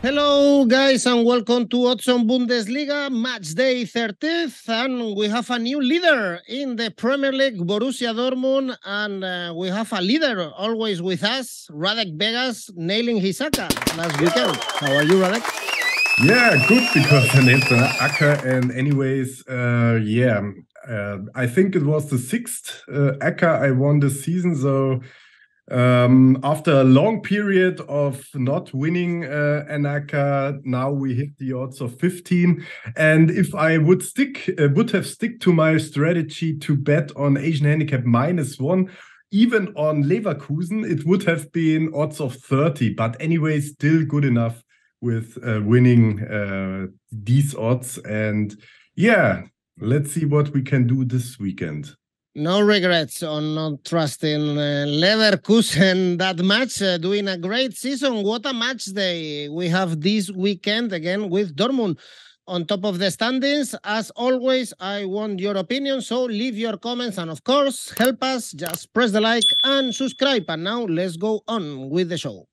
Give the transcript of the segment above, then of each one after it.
Hello, guys, and welcome to Odds on Bundesliga Matchday 30th. And we have a new leader in the Premier League, Borussia Dortmund. And we have a leader always with us, Radek Vegas, nailing his ACCA last weekend. How are you, Radek? Yeah, good, because I nailed the ACCA. And anyways, I think it was the sixth ACCA I won this season. So after a long period of not winning an ACCA, now we hit the odds of 15. And if I would have stick to my strategy to bet on Asian handicap -1, even on Leverkusen, it would have been odds of 30. But anyway, still good enough with winning these odds. And yeah, let's see what we can do this weekend. No regrets on not trusting Leverkusen that much, doing a great season. What a match day we have this weekend again with Dortmund on top of the standings. As always, I want your opinion, so leave your comments and, of course, help us. Just press the like and subscribe. And now let's go on with the show.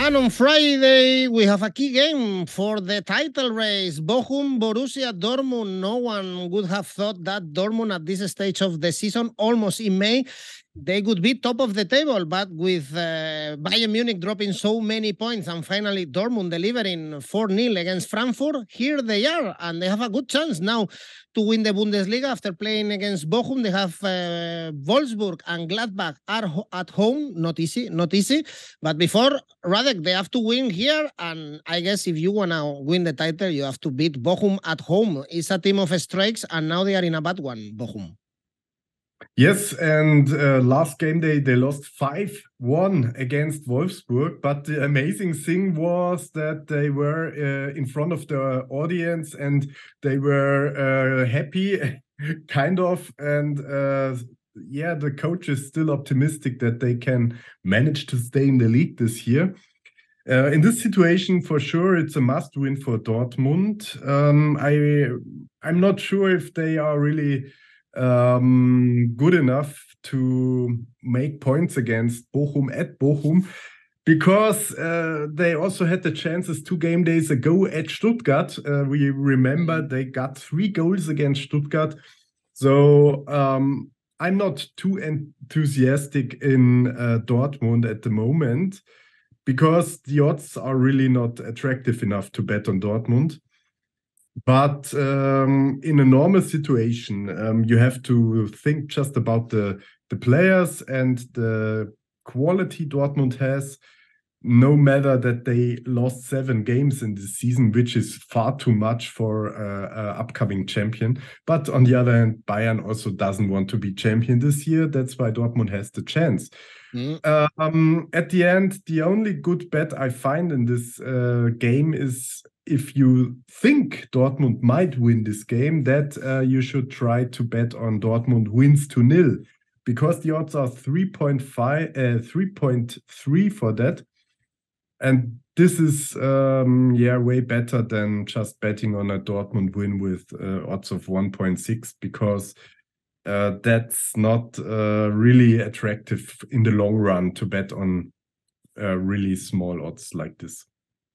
And on Friday, we have a key game for the title race. Bochum, Borussia Dortmund. No one would have thought that Dortmund at this stage of the season, almost in May, they could be top of the table. But with Bayern Munich dropping so many points and finally Dortmund delivering 4-0 against Frankfurt, here they are. And they have a good chance now to win the Bundesliga after playing against Bochum. They have Wolfsburg and Gladbach are at home. Not easy. But before, Radek, they have to win here. And I guess if you want to win the title, you have to beat Bochum at home. It's a team of strikes, and now they are in a bad one, Bochum. Yes, and last game day they lost 5-1 against Wolfsburg. But the amazing thing was that they were in front of the audience and they were happy, kind of. And the coach is still optimistic that they can manage to stay in the league this year. In this situation, for sure, it's a must-win for Dortmund. I'm not sure if they are really good enough to make points against Bochum at Bochum, because they also had the chances 2 game days ago at Stuttgart. We remember they got 3 goals against Stuttgart. So I'm not too enthusiastic in Dortmund at the moment, because the odds are really not attractive enough to bet on Dortmund. But in a normal situation, you have to think just about the players and the quality Dortmund has, no matter that they lost 7 games in this season, which is far too much for an upcoming champion. But on the other hand, Bayern also doesn't want to be champion this year. That's why Dortmund has the chance. At the end, the only good bet I find in this game is, if you think Dortmund might win this game, that you should try to bet on Dortmund wins 2-0, because the odds are 3.3 for that. And this is way better than just betting on a Dortmund win with odds of 1.6, because that's not really attractive in the long run to bet on really small odds like this.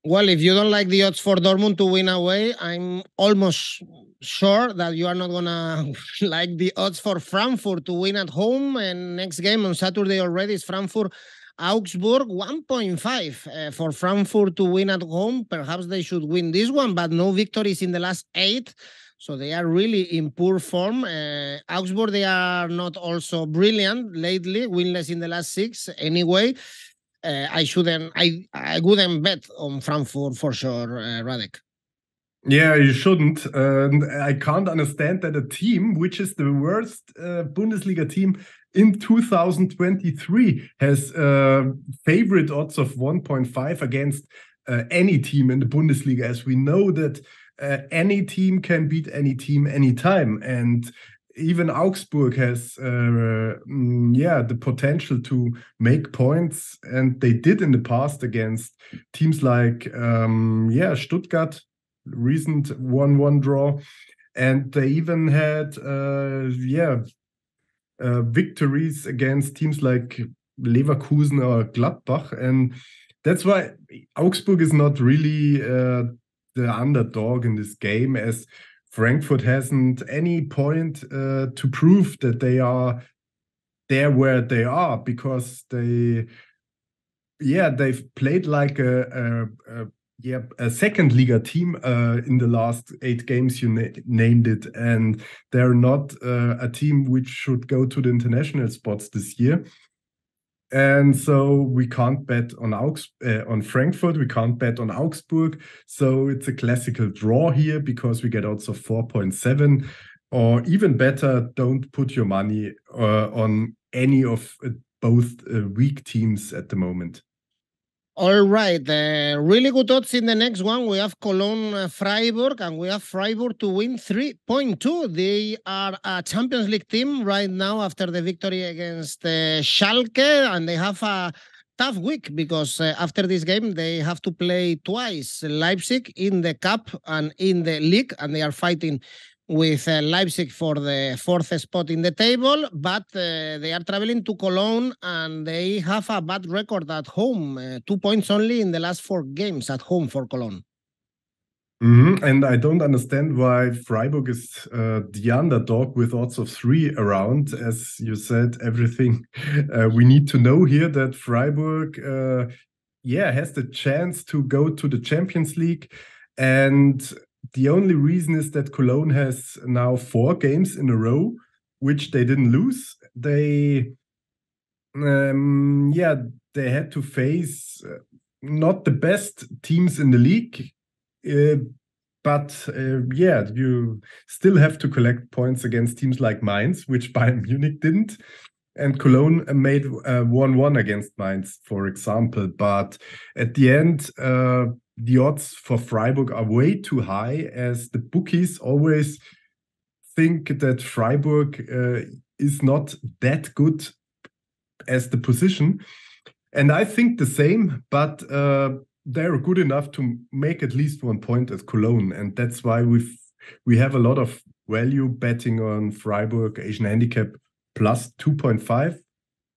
Well, if you don't like the odds for Dortmund to win away, I'm almost sure that you are not going to like the odds for Frankfurt to win at home. And next game on Saturday already is Frankfurt Augsburg, 1.5 for Frankfurt to win at home. Perhaps they should win this one, but no victories in the last 8. So they are really in poor form. Augsburg, they are not also brilliant lately, winless in the last 6. Anyway, I wouldn't bet on Frankfurt for sure, Radek. Yeah, you shouldn't. I can't understand that a team, which is the worst Bundesliga team in 2023, has favorite odds of 1.5 against any team in the Bundesliga, as we know that any team can beat any team anytime. And even Augsburg has the potential to make points, and they did in the past against teams like Stuttgart, recent 1-1 draw. And they even had victories against teams like Leverkusen or Gladbach. And that's why Augsburg is not really the underdog in this game, as Frankfurt hasn't any point to prove that they are there where they are, because they've played like a second Liga team in the last 8 games you named it, and they're not a team which should go to the international spots this year. And so we can't bet on Frankfurt, we can't bet on Augsburg. So it's a classical draw here, because we get odds of 4.7. Or even better, don't put your money on any of both weak teams at the moment. All right, really good odds in the next one. We have Cologne, Freiburg, and we have Freiburg to win 3.2. They are a Champions League team right now after the victory against Schalke, and they have a tough week because after this game they have to play twice, Leipzig in the cup and in the league, and they are fighting with Leipzig for the 4th spot in the table, but they are traveling to Cologne and they have a bad record at home, 2 points only in the last 4 games at home for Cologne. And I don't understand why Freiburg is the underdog with odds of 3 around. As you said, everything we need to know here, that Freiburg has the chance to go to the Champions League. And the only reason is that Cologne has now 4 games in a row, which they didn't lose. They had to face not the best teams in the league, but you still have to collect points against teams like Mainz, which Bayern Munich didn't. And Cologne made 1-1 against Mainz, for example. But at the end, the odds for Freiburg are way too high, as the bookies always think that Freiburg is not that good as the position. And I think the same, but they're good enough to make at least 1 point at Cologne. And that's why we have a lot of value betting on Freiburg Asian handicap plus 2.5.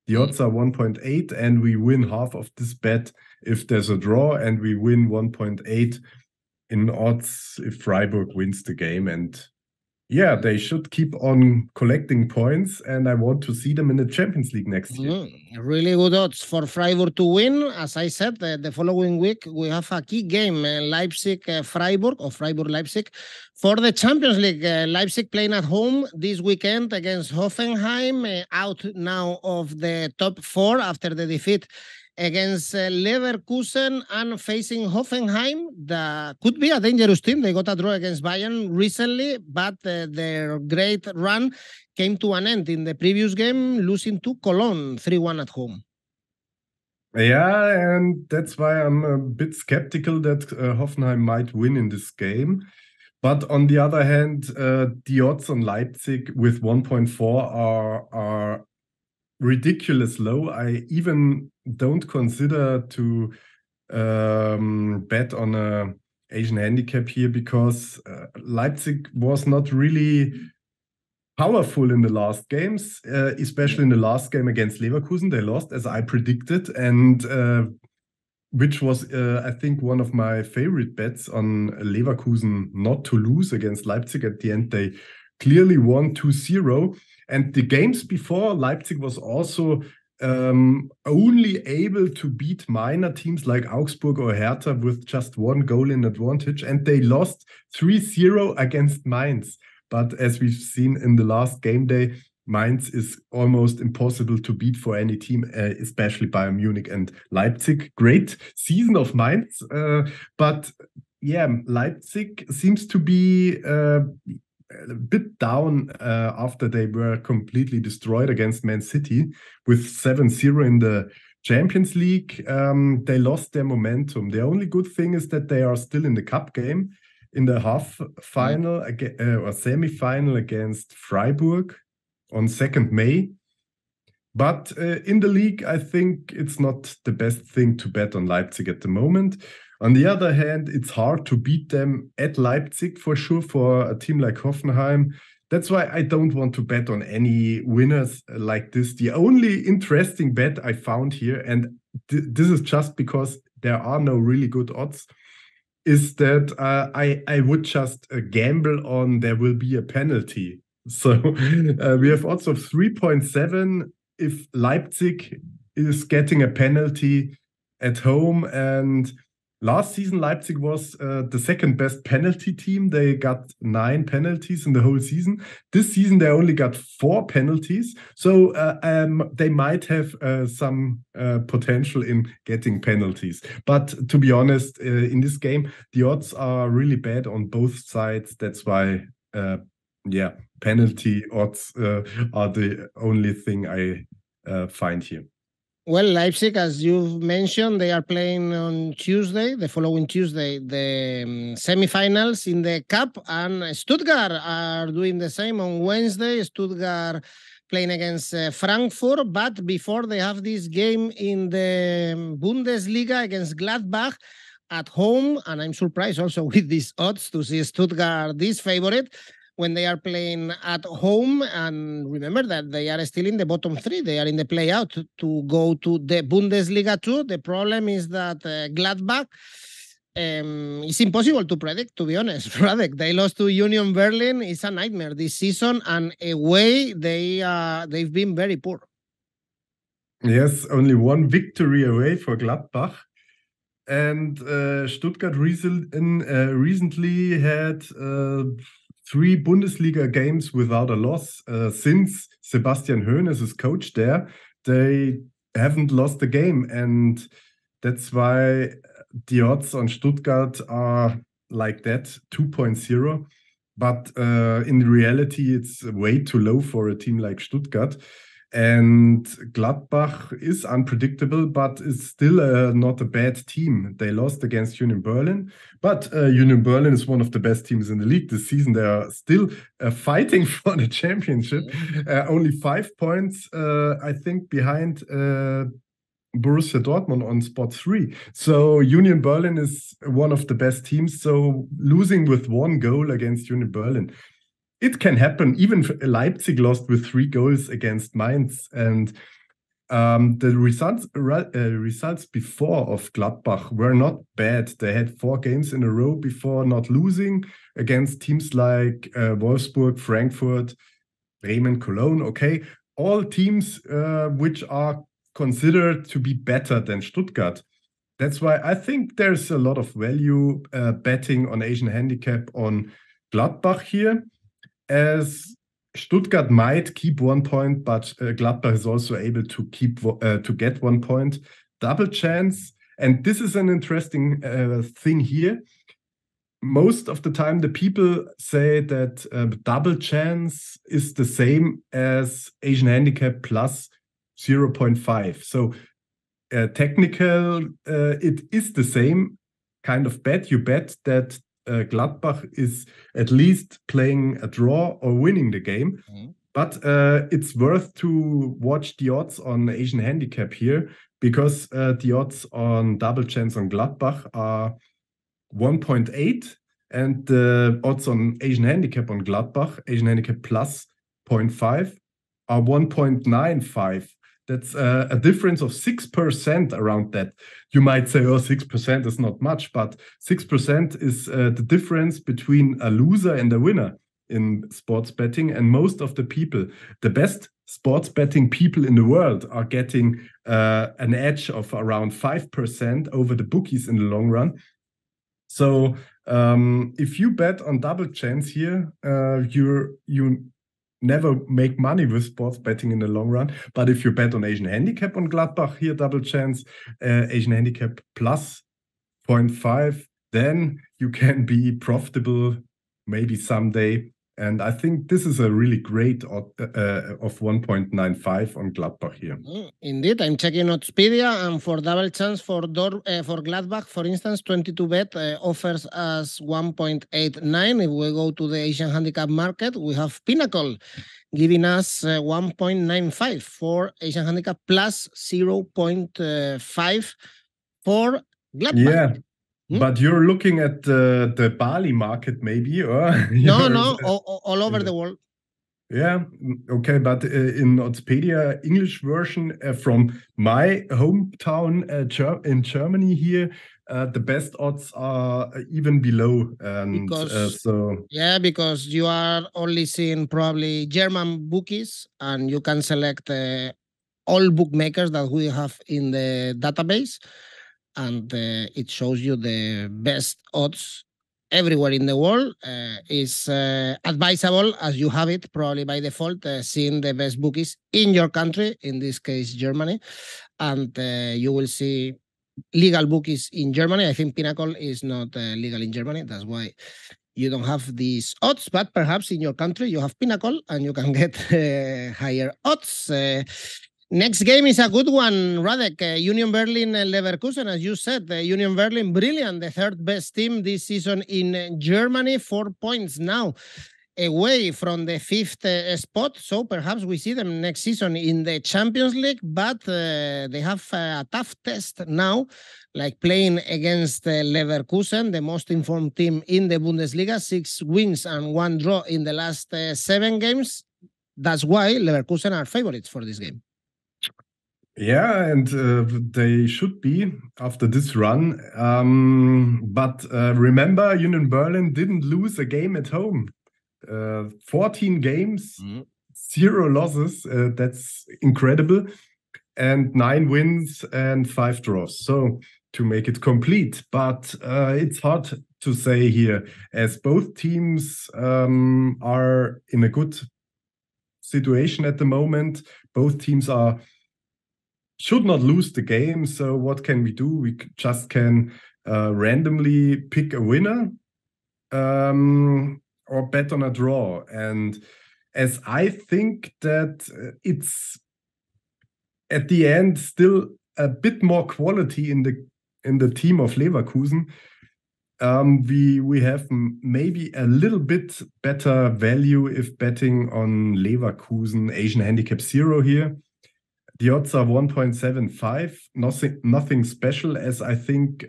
The odds are 1.8, and we win half of this bet if there's a draw, and we win 1.8 in odds if Freiburg wins the game. And they should keep on collecting points, and I want to see them in the Champions League next year. Really good odds for Freiburg to win. As I said, the following week we have a key game, Leipzig-Freiburg, or Freiburg-Leipzig, for the Champions League. Leipzig playing at home this weekend against Hoffenheim, out now of the top 4 after the defeat against Leverkusen, and facing Hoffenheim. That could be a dangerous team. They got a draw against Bayern recently, but their great run came to an end in the previous game, losing to Cologne 3-1 at home. Yeah, and that's why I'm a bit skeptical that Hoffenheim might win in this game. But on the other hand, the odds on Leipzig with 1.4 are ridiculous low. I even don't consider to bet on a Asian handicap here, because Leipzig was not really powerful in the last games, especially in the last game against Leverkusen. They lost, as I predicted, and which was, I think, one of my favorite bets on Leverkusen not to lose against Leipzig. At the end, they clearly won 2-0. And the games before, Leipzig was also only able to beat minor teams like Augsburg or Hertha with just 1 goal in advantage. And they lost 3-0 against Mainz. But as we've seen in the last game day, Mainz is almost impossible to beat for any team, especially Bayern Munich and Leipzig. Great season of Mainz. But Leipzig seems to be a bit down after they were completely destroyed against Man City with 7-0 in the Champions League. They lost their momentum. The only good thing is that they are still in the cup game in the half final or semi-final against Freiburg on 2nd May. But in the league, I think it's not the best thing to bet on Leipzig at the moment. On the other hand, it's hard to beat them at Leipzig for sure for a team like Hoffenheim. That's why I don't want to bet on any winners like this. The only interesting bet I found here, and this is just because there are no really good odds, is that I would just gamble on there will be a penalty. So we have odds of 3.7 if Leipzig is getting a penalty at home. And last season, Leipzig was the second best penalty team. They got 9 penalties in the whole season. This season, they only got 4 penalties. So they might have some potential in getting penalties. But to be honest, in this game, the odds are really bad on both sides. That's why, yeah, penalty odds are the only thing I find here. Well, Leipzig, as you've mentioned, they are playing on Tuesday, the following Tuesday, the semifinals in the Cup, and Stuttgart are doing the same on Wednesday. Stuttgart playing against Frankfurt, but before they have this game in the Bundesliga against Gladbach at home, and I'm surprised also with these odds to see Stuttgart this favorite when they are playing at home. And remember that they are still in the bottom 3. They are in the play-out to go to the Bundesliga 2. The problem is that Gladbach, it's impossible to predict, to be honest. Radek, they lost to Union Berlin. It's a nightmare this season, and away they've been very poor. Yes, only 1 victory away for Gladbach. And Stuttgart recently had 3 Bundesliga games without a loss. Since Sebastian Hoeneß is coach there, they haven't lost a game. And that's why the odds on Stuttgart are like that, 2.0. But in reality, it's way too low for a team like Stuttgart. And Gladbach is unpredictable, but it's still not a bad team. They lost against Union Berlin, but Union Berlin is one of the best teams in the league this season. They are still fighting for the championship. Only 5 points, I think, behind Borussia Dortmund on spot 3. So Union Berlin is one of the best teams. So losing with 1 goal against Union Berlin, it can happen. Even Leipzig lost with 3 goals against Mainz. And the results before of Gladbach were not bad. They had 4 games in a row before not losing against teams like Wolfsburg, Frankfurt, Bremen, Cologne. Okay, all teams which are considered to be better than Stuttgart. That's why I think there's a lot of value betting on Asian handicap on Gladbach here, as Stuttgart might keep 1 point, but Gladbach is also able to get 1 point. Double chance, and this is an interesting thing here. Most of the time, the people say that double chance is the same as Asian handicap plus 0.5. So technical, it is the same kind of bet. You bet that Gladbach is at least playing a draw or winning the game. But it's worth to watch the odds on Asian handicap here, because the odds on double chance on Gladbach are 1.8, and the odds on Asian handicap on Gladbach, Asian handicap plus 0.5, are 1.95. That's a difference of 6% around that. You might say, oh, 6% is not much, but 6% is the difference between a loser and a winner in sports betting. And most of the people, the best sports betting people in the world, are getting an edge of around 5% over the bookies in the long run. So if you bet on double chance here, you never make money with sports betting in the long run. But if you bet on Asian handicap on Gladbach here, double chance, Asian handicap plus 0.5, then you can be profitable maybe someday. And I think this is a really great of 1.95 on Gladbach here. Indeed, I'm checking Oddspedia, and for double chance for Gladbach, for instance, 22bet offers us 1.89. If we go to the Asian handicap market, we have Pinnacle giving us 1.95 for Asian handicap plus 0.5 for Gladbach. Yeah. But you're looking at the Bali market, maybe, or No, all over the world. Yeah, okay, but in Oddspedia English version from my hometown in Germany here, the best odds are even below, and because you are only seeing probably German bookies, and you can select all bookmakers that we have in the database, and it shows you the best odds everywhere in the world. Is advisable, as you have it probably by default, seeing the best bookies in your country, in this case Germany, and you will see legal bookies in Germany. I think Pinnacle is not legal in Germany, that's why you don't have these odds, but perhaps in your country you have Pinnacle and you can get higher odds. Next game is a good one, Radek. Union Berlin Leverkusen, as you said. Union Berlin, brilliant, the third best team this season in Germany, 4 points now away from the fifth spot. So perhaps we see them next season in the Champions League, but they have a tough test now, like playing against Leverkusen, the most informed team in the Bundesliga, 6 wins and 1 draw in the last 7 games. That's why Leverkusen are favorites for this game. Yeah, and they should be after this run. But remember, Union Berlin didn't lose a game at home. 14 games, 0 losses. That's incredible. And 9 wins and 5 draws. So to make it complete. But it's hard to say here, as both teams are in a good situation at the moment. Both teams should not lose the game. So what can we do? We just can randomly pick a winner or bet on a draw. And as I think that it's at the end still a bit more quality in the team of Leverkusen, we have maybe a little bit better value if betting on Leverkusen Asian Handicap 0 here. The odds are 1.75, nothing special, as I think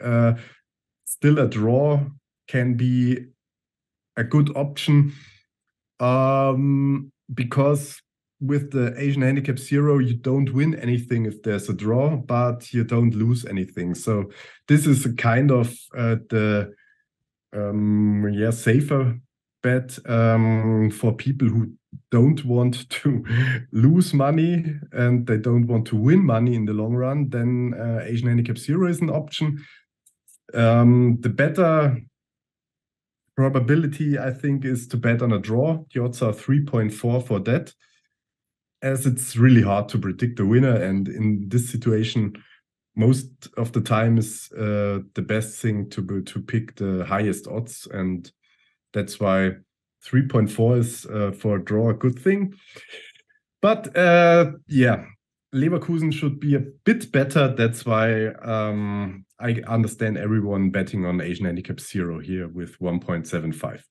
still a draw can be a good option, because with the Asian Handicap 0, you don't win anything if there's a draw, but you don't lose anything. So this is a kind of the safer bet for people who don't want to lose money and they don't want to win money in the long run. Then Asian Handicap 0 is an option. The better probability, I think, is to bet on a draw. The odds are 3.4 for that, as it's really hard to predict the winner. And in this situation, most of the time is the best thing to pick the highest odds. And that's why 3.4 is for a draw a good thing. But Leverkusen should be a bit better. That's why I understand everyone betting on Asian Handicap 0 here with 1.75.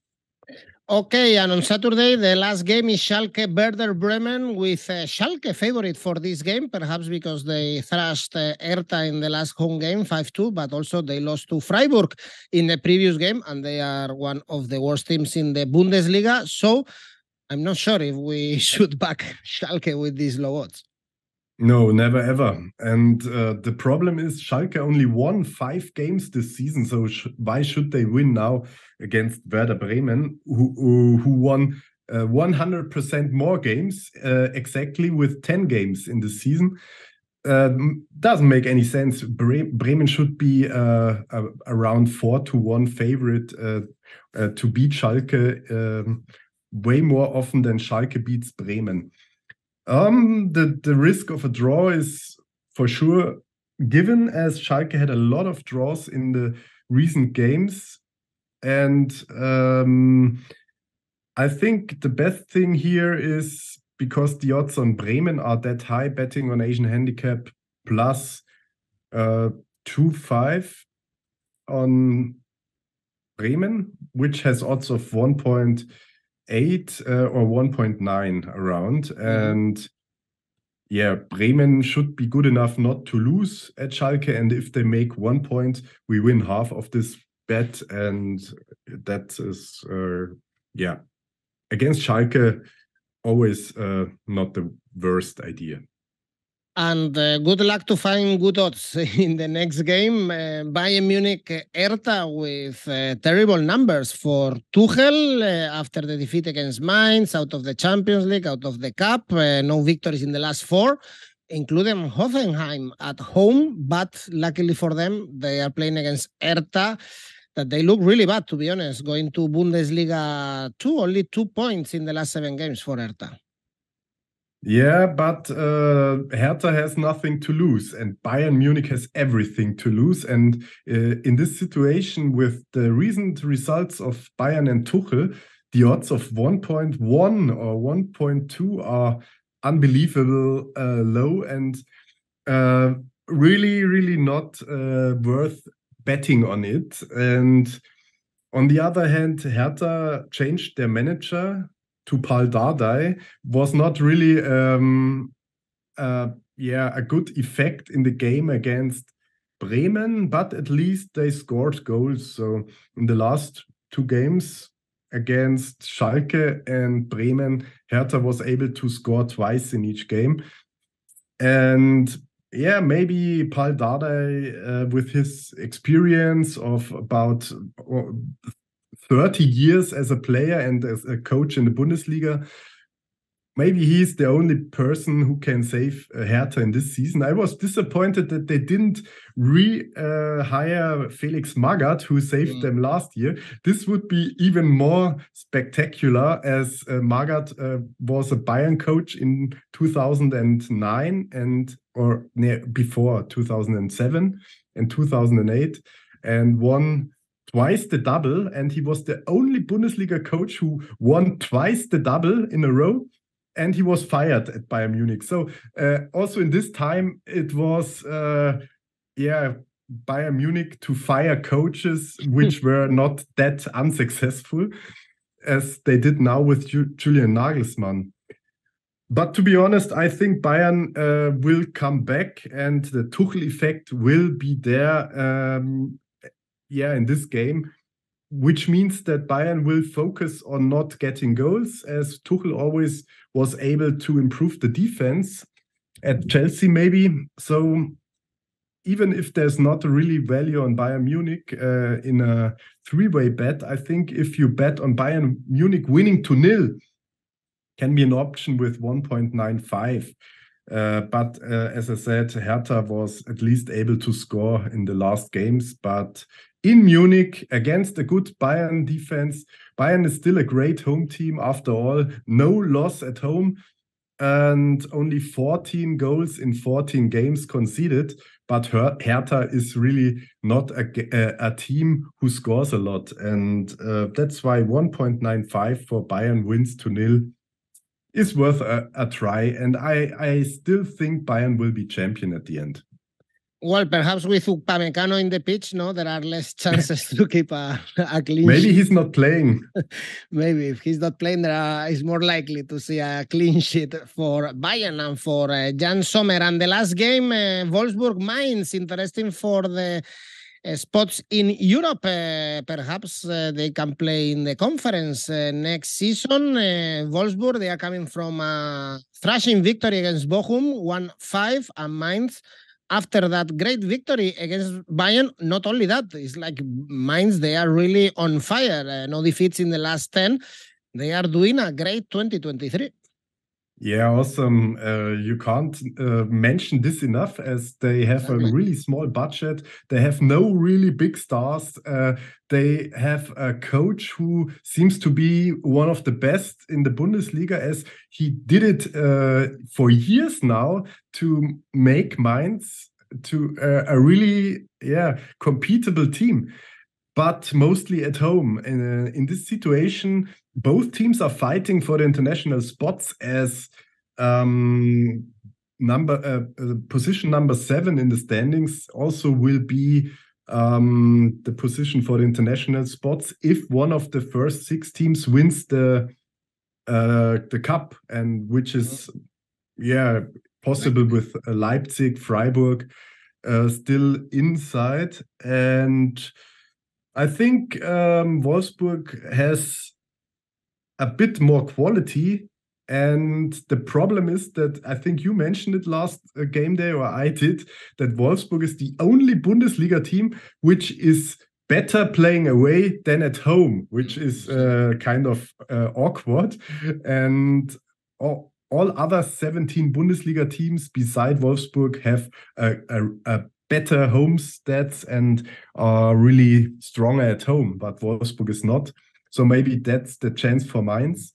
Okay, and on Saturday, the last game is Schalke Werder Bremen, with Schalke favorite for this game, perhaps because they thrashed Hertha in the last home game 5-2, but also they lost to Freiburg in the previous game, and they are one of the worst teams in the Bundesliga. So I'm not sure if we should back Schalke with these low odds. No, never ever. And the problem is Schalke only won 5 games this season, so why should they win now against Werder Bremen, who won 100% more games, exactly with 10 games in the season? Doesn't make any sense. Bremen should be around 4-1 favorite to beat Schalke way more often than Schalke beats Bremen. The risk of a draw is for sure given, as Schalke had a lot of draws in the recent games. And I think the best thing here is, because the odds on Bremen are that high, betting on Asian Handicap plus 2.5 on Bremen, which has odds of 1.8 or 1.9 around. And yeah, Bremen should be good enough not to lose at Schalke, and if they make 1 point, we win half of this bet, and that is, against Schalke, always not the worst idea. And good luck to find good odds in the next game. Bayern Munich, Hertha with terrible numbers for Tuchel after the defeat against Mainz, out of the Champions League, out of the Cup. No victories in the last 4, including Hoffenheim at home. But luckily for them, they are playing against Hertha, that they look really bad, to be honest, going to Bundesliga 2, only 2 points in the last 7 games for Hertha. Yeah, but Hertha has nothing to lose, and Bayern Munich has everything to lose. And in this situation, with the recent results of Bayern and Tuchel, the odds of 1.1 or 1.2 are unbelievable low, and really, really not worth betting on it. And on the other hand, Hertha changed their manager to 𝐜𝐴𝐴𝐽𝐿, was not really a good effect in the game against Bremen, but at least they scored goals. So in the last 2 games against Schalke and Bremen, Hertha was able to score twice in each game. And yeah, maybe 𝐜𝐴𝐴𝐽𝐿, with his experience of about 30 years as a player and as a coach in the Bundesliga, maybe he's the only person who can save Hertha in this season. I was disappointed that they didn't hire Felix Magath, who saved them last year. This would be even more spectacular, as Magath was a Bayern coach in 2009 or before 2007 and 2008, and won twice the double, and he was the only Bundesliga coach who won twice the double in a row, and he was fired at Bayern Munich. So also in this time, it was Bayern Munich to fire coaches which were not that unsuccessful as they did now with Julian Nagelsmann. But to be honest, I think Bayern will come back, and the Tuchel effect will be there in this game, which means that Bayern will focus on not getting goals, as Tuchel always was able to improve the defense at Chelsea maybe. So even if there's not a really value on Bayern Munich in a 3-way bet, I think if you bet on Bayern Munich winning 2-0 can be an option with 1.95. But as I said, Hertha was at least able to score in the last games. But in Munich, against a good Bayern defense, Bayern is still a great home team after all. No loss at home, and only 14 goals in 14 games conceded. But Hertha is really not a team who scores a lot. And that's why 1.95 for Bayern wins 2-0 is worth a try. And I still think Bayern will be champion at the end. Well, perhaps with Upamecano in the pitch, no, there are less chances to keep a clean sheet. Maybe he's not playing. Maybe if he's not playing, it's more likely to see a clean sheet for Bayern and for Jan Sommer. And the last game, Wolfsburg Mainz, interesting for the spots in Europe. Perhaps they can play in the conference next season. Wolfsburg, they are coming from a thrashing victory against Bochum, 1-5, and Mainz, after that great victory against Bayern. Not only that, it's like Mainz, they are really on fire. No defeats in the last 10. They are doing a great 2023. Yeah, awesome. You can't mention this enough, as they have a really small budget. They have no really big stars. They have a coach who seems to be one of the best in the Bundesliga, as he did it for years now to make Mainz to a really competitive team, but mostly at home. In this situation, both teams are fighting for the international spots, as position number 7 in the standings also will be the position for the international spots if one of the first 6 teams wins the cup, and which is possible with Leipzig, Freiburg still inside. And I think Wolfsburg has a bit more quality. And the problem is that I think you mentioned it last game day, or I did, that Wolfsburg is the only Bundesliga team which is better playing away than at home, which is kind of awkward. And all other 17 Bundesliga teams beside Wolfsburg have a better home stats and are really stronger at home, but Wolfsburg is not. So maybe that's the chance for Mainz.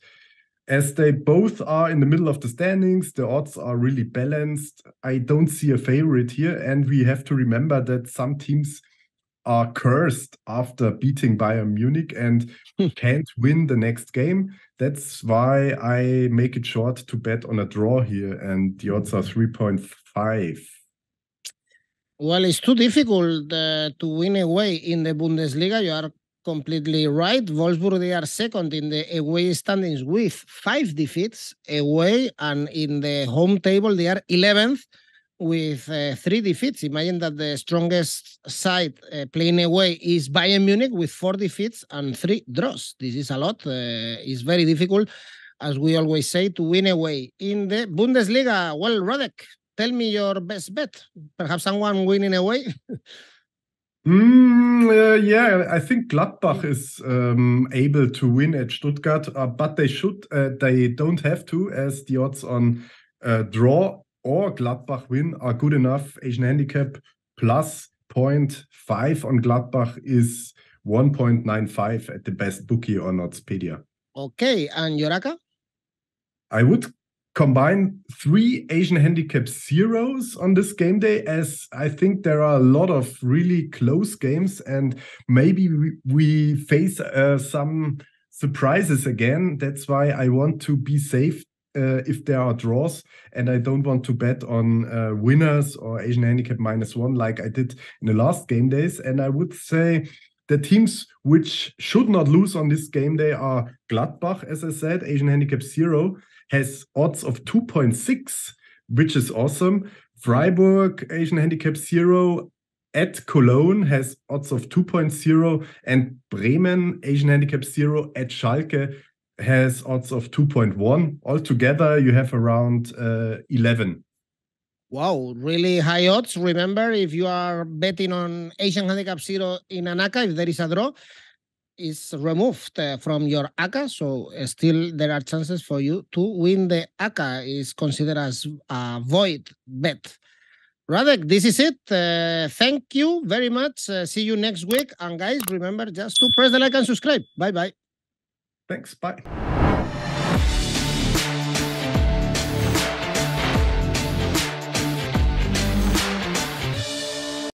As they both are in the middle of the standings, the odds are really balanced. I don't see a favorite here, and we have to remember that some teams are cursed after beating Bayern Munich and can't win the next game. That's why I make it short to bet on a draw here, and the odds are 3.5. Well, it's too difficult to win away in the Bundesliga. You are completely right. Wolfsburg, they are second in the away standings with 5 defeats away, and in the home table, they are 11th with 3 defeats. Imagine that the strongest side playing away is Bayern Munich with 4 defeats and 3 draws. This is a lot. It's very difficult, as we always say, to win away. In the Bundesliga, well, Radek, tell me your best bet. Perhaps someone winning away? Yeah, I think Gladbach is able to win at Stuttgart, but they don't have to, as the odds on draw or Gladbach win are good enough. Asian handicap plus 0.5 on Gladbach is 1.95 at the best bookie on Oddspedia. Okay, and Yoraka? I would combine 3 Asian handicap zeros on this game day, as I think there are a lot of really close games, and maybe we face some surprises again. That's why I want to be safe if there are draws, and I don't want to bet on winners or Asian handicap -1 like I did in the last game days. And I would say the teams which should not lose on this game day are Gladbach, as I said, Asian handicap 0, has odds of 2.6, which is awesome. Freiburg, Asian handicap 0, at Cologne has odds of 2.0, and Bremen, Asian handicap 0, at Schalke has odds of 2.1. Altogether, you have around 11. Wow, really high odds. Remember, if you are betting on Asian handicap 0 in an ACCA, if there is a draw, is removed from your ACCA, so still there are chances for you to win. The ACCA is considered as a void bet. Radek, this is it. Thank you very much. See you next week. And guys, remember just to press the like and subscribe. Bye-bye. Thanks. Bye.